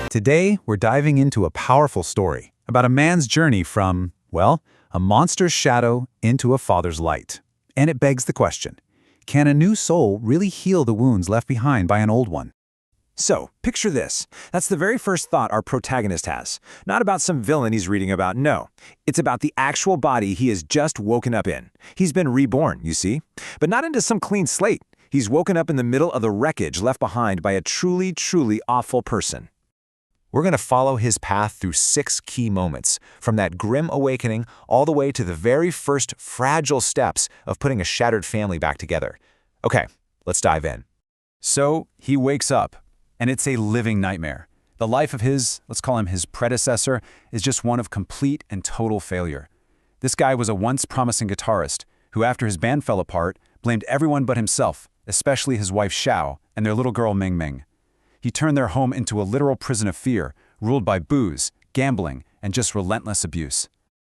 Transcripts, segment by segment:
Today, we're diving into a powerful story about a man's journey from, well, a monster's shadow into a father's light. And it begs the question, can a new soul really heal the wounds left behind by an old one? So, picture this. That's the very first thought our protagonist has. Not about some villain he's reading about, no. It's about the actual body he has just woken up in. He's been reborn, you see. But not into some clean slate. He's woken up in the middle of the wreckage left behind by a truly, truly awful person. We're going to follow his path through 6 key moments, from that grim awakening all the way to the very first fragile steps of putting a shattered family back together. Okay, let's dive in. So, he wakes up, and it's a living nightmare. The life of his, let's call him his predecessor, is just one of complete and total failure. This guy was a once promising guitarist who, after his band fell apart, blamed everyone but himself, especially his wife Xiao and their little girl Ming Ming. He turned their home into a literal prison of fear, ruled by booze, gambling, and just relentless abuse.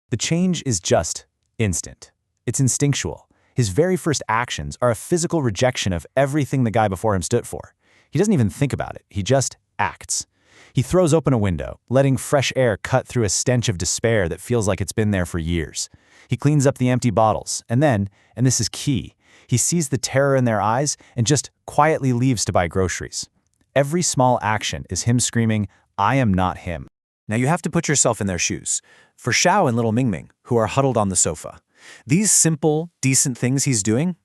The change is just instant. It's instinctual. His very first actions are a physical rejection of everything the guy before him stood for. He doesn't even think about it. He just acts. He throws open a window, letting fresh air cut through a stench of despair that feels like it's been there for years. He cleans up the empty bottles, and then, and this is key, he sees the terror in their eyes and just quietly leaves to buy groceries. Every small action is him screaming, "I am not him." Now you have to put yourself in their shoes. For Xiao and little Ming Ming, who are huddled on the sofa, these simple, decent things he's doing,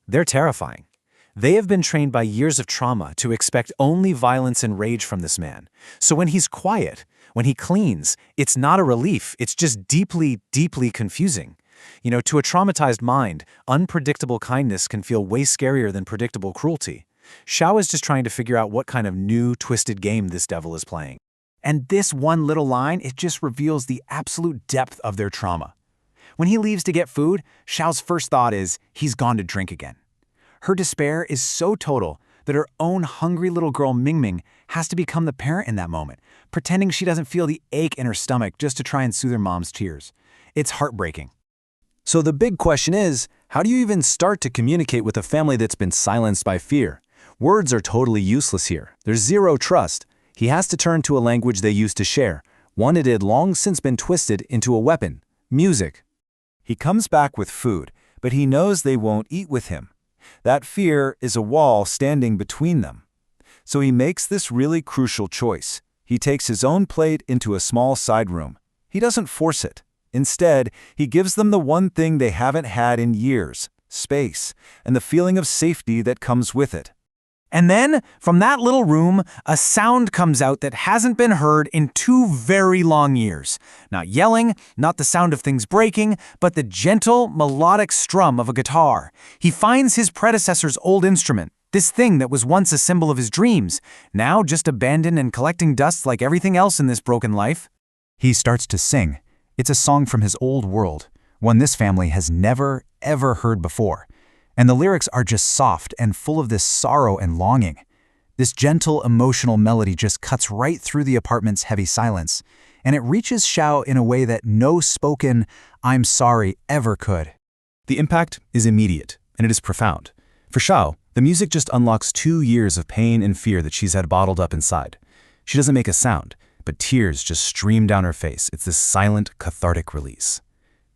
they're terrifying. They have been trained by years of trauma to expect only violence and rage from this man. So when he's quiet, when he cleans, it's not a relief, it's just deeply, deeply confusing. You know, to a traumatized mind, unpredictable kindness can feel way scarier than predictable cruelty. Xiao is just trying to figure out what kind of new, twisted game this devil is playing. And this one little line, it just reveals the absolute depth of their trauma. When he leaves to get food, Xiao's first thought is, he's gone to drink again. Her despair is so total that her own hungry little girl Ming Ming has to become the parent in that moment, pretending she doesn't feel the ache in her stomach just to try and soothe her mom's tears. It's heartbreaking. So the big question is, how do you even start to communicate with a family that's been silenced by fear? Words are totally useless here. There's zero trust. He has to turn to a language they used to share, one it had long since been twisted into a weapon: music. He comes back with food, but he knows they won't eat with him. That fear is a wall standing between them. So he makes this really crucial choice. He takes his own plate into a small side room. He doesn't force it. Instead, he gives them the one thing they haven't had in years: space, and the feeling of safety that comes with it. And then, from that little room, a sound comes out that hasn't been heard in 2 very long years. Not yelling, not the sound of things breaking, but the gentle, melodic strum of a guitar. He finds his predecessor's old instrument, this thing that was once a symbol of his dreams, now just abandoned and collecting dust like everything else in this broken life. He starts to sing. It's a song from his old world, one this family has never, ever heard before. And the lyrics are just soft and full of this sorrow and longing. This gentle, emotional melody just cuts right through the apartment's heavy silence, and it reaches Xiao in a way that no spoken "I'm sorry" ever could. The impact is immediate, and it is profound. For Xiao, the music just unlocks 2 years of pain and fear that she's had bottled up inside. She doesn't make a sound, but tears just stream down her face. It's this silent, cathartic release.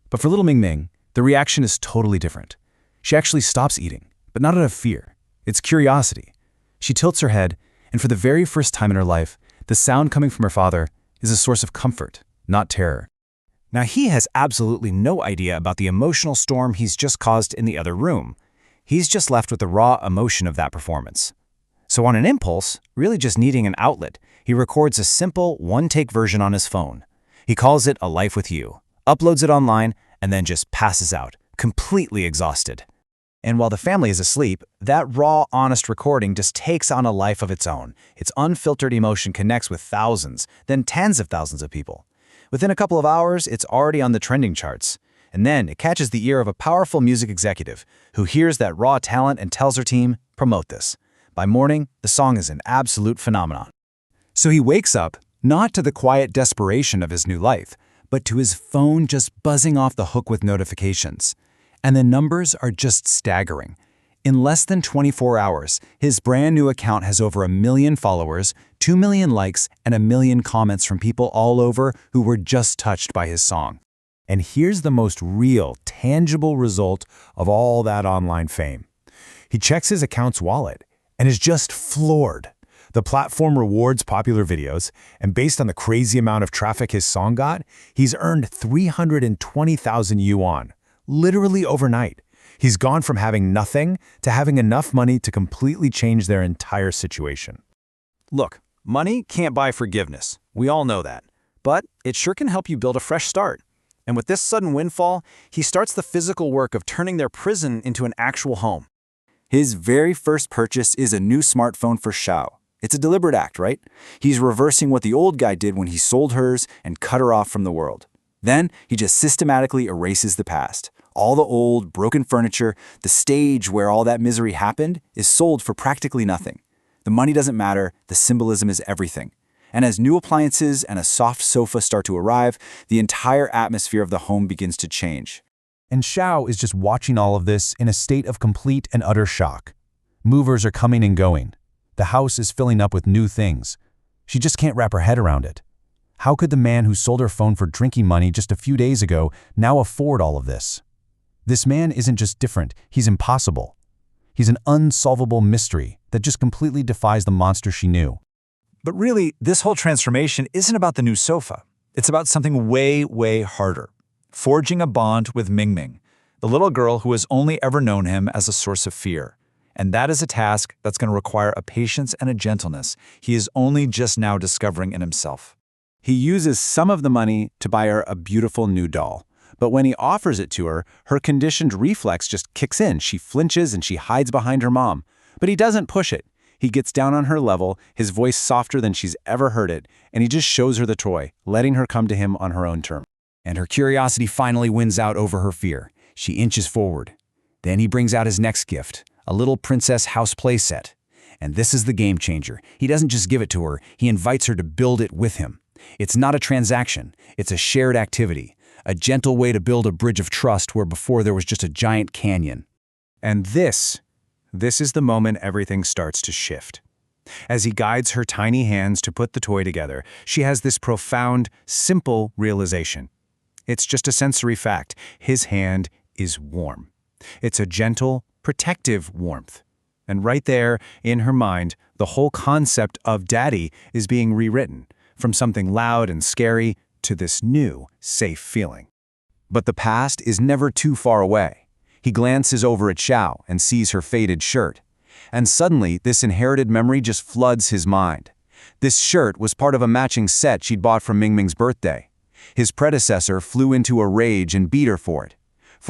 But for little Ming Ming, the reaction is totally different. She actually stops eating, but not out of fear. It's curiosity. She tilts her head, and for the very first time in her life, the sound coming from her father is a source of comfort, not terror. Now he has absolutely no idea about the emotional storm he's just caused in the other room. He's just left with the raw emotion of that performance. So on an impulse, really just needing an outlet, he records a simple, one-take version on his phone. He calls it "A Life with You," uploads it online, and then just passes out, completely exhausted. And while the family is asleep, that raw, honest recording just takes on a life of its own. Its unfiltered emotion connects with thousands, then tens of thousands of people. Within a couple of hours, it's already on the trending charts. And then it catches the ear of a powerful music executive who hears that raw talent and tells her team, "Promote this." By morning, the song is an absolute phenomenon. So he wakes up, not to the quiet desperation of his new life, but to his phone just buzzing off the hook with notifications. And the numbers are just staggering. In less than 24 hours, his brand new account has over 1 million followers, 2 million likes, and 1 million comments from people all over who were just touched by his song. And here's the most real, tangible result of all that online fame. He checks his account's wallet and is just floored. The platform rewards popular videos, and based on the crazy amount of traffic his song got, he's earned 320,000 yuan, literally overnight. He's gone from having nothing to having enough money to completely change their entire situation. Look, money can't buy forgiveness. We all know that. But it sure can help you build a fresh start. And with this sudden windfall, he starts the physical work of turning their prison into an actual home. His very first purchase is a new smartphone for Xiao. It's a deliberate act, right? He's reversing what the old guy did when he sold hers and cut her off from the world. Then he just systematically erases the past. All the old, broken furniture, the stage where all that misery happened, is sold for practically nothing. The money doesn't matter, the symbolism is everything. And as new appliances and a soft sofa start to arrive, the entire atmosphere of the home begins to change. And Xiao is just watching all of this in a state of complete and utter shock. Movers are coming and going. The house is filling up with new things. She just can't wrap her head around it. How could the man who sold her phone for drinking money just a few days ago now afford all of this? This man isn't just different, he's impossible. He's an unsolvable mystery that just completely defies the monster she knew. But really, this whole transformation isn't about the new sofa. It's about something way, way harder. Forging a bond with Mingming, the little girl who has only ever known him as a source of fear. And that is a task that's going to require a patience and a gentleness he is only just now discovering in himself. He uses some of the money to buy her a beautiful new doll. But when he offers it to her, her conditioned reflex just kicks in. She flinches and she hides behind her mom. But he doesn't push it. He gets down on her level, his voice softer than she's ever heard it, and he just shows her the toy, letting her come to him on her own terms. And her curiosity finally wins out over her fear. She inches forward. Then he brings out his next gift, a little princess house play set. And this is the game changer. He doesn't just give it to her, he invites her to build it with him. It's not a transaction, it's a shared activity, a gentle way to build a bridge of trust where before there was just a giant canyon. And this is the moment everything starts to shift. As he guides her tiny hands to put the toy together, she has this profound, simple realization. It's just a sensory fact. His hand is warm. It's a gentle, protective warmth. And right there, in her mind, the whole concept of daddy is being rewritten, from something loud and scary to this new, safe feeling. But the past is never too far away. He glances over at Xiao and sees her faded shirt. And suddenly, this inherited memory just floods his mind. This shirt was part of a matching set she'd bought for Mingming's birthday. His predecessor flew into a rage and beat her for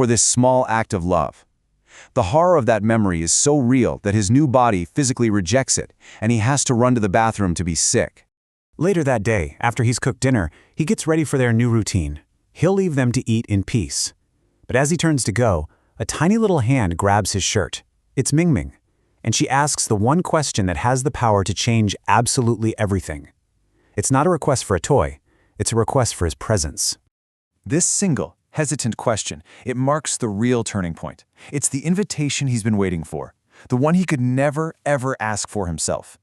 this small act of love. The horror of that memory is so real that his new body physically rejects it, and he has to run to the bathroom to be sick. Later that day, after he's cooked dinner, he gets ready for their new routine. He'll leave them to eat in peace. But as he turns to go, a tiny little hand grabs his shirt. It's Mingming, and she asks the one question that has the power to change absolutely everything. It's not a request for a toy, it's a request for his presence. This single, hesitant question, it marks the real turning point. It's the invitation he's been waiting for, the one he could never, ever ask for himself.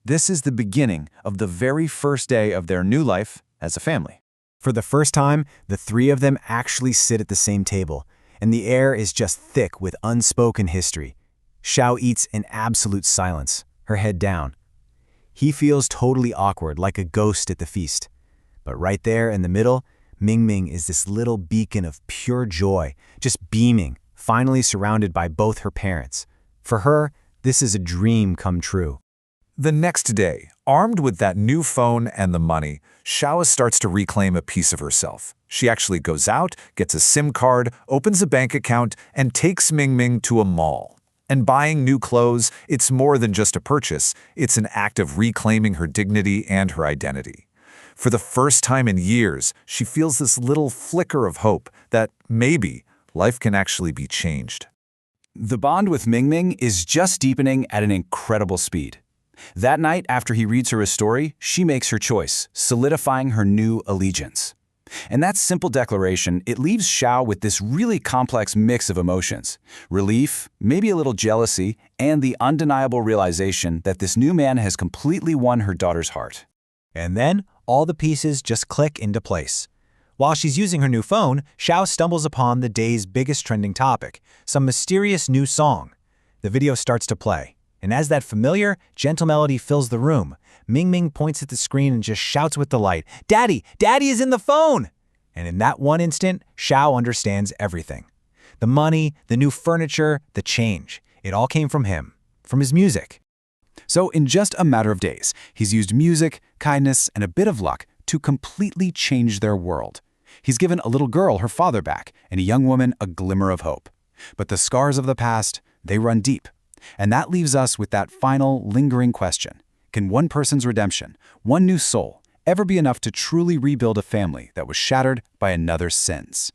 This is the beginning of the very first day of their new life as a family. For the first time, the three of them actually sit at the same table, and the air is just thick with unspoken history. Xiao eats in absolute silence, her head down. He feels totally awkward, like a ghost at the feast. But right there in the middle, Mingming is this little beacon of pure joy, just beaming, finally surrounded by both her parents. For her, this is a dream come true. The next day, armed with that new phone and the money, Xiao starts to reclaim a piece of herself. She actually goes out, gets a SIM card, opens a bank account, and takes Mingming to a mall. And buying new clothes, it's more than just a purchase. It's an act of reclaiming her dignity and her identity. For the first time in years, she feels this little flicker of hope that maybe life can actually be changed. The bond with Mingming is just deepening at an incredible speed. That night, after he reads her a story, she makes her choice, solidifying her new allegiance. And that simple declaration, it leaves Xiao with this really complex mix of emotions. Relief, maybe a little jealousy, and the undeniable realization that this new man has completely won her daughter's heart. And then, all the pieces just click into place. While she's using her new phone, Xiao stumbles upon the day's biggest trending topic, some mysterious new song. The video starts to play, and as that familiar, gentle melody fills the room, Mingming points at the screen and just shouts with delight, "Daddy! Daddy is in the phone!" And in that one instant, Xiao understands everything. The money, the new furniture, the change. It all came from him, from his music. So in just a matter of days, he's used music, kindness, and a bit of luck to completely change their world. He's given a little girl her father back, and a young woman a glimmer of hope. But the scars of the past, they run deep. And that leaves us with that final, lingering question. Can one person's redemption, one new soul, ever be enough to truly rebuild a family that was shattered by another's sins?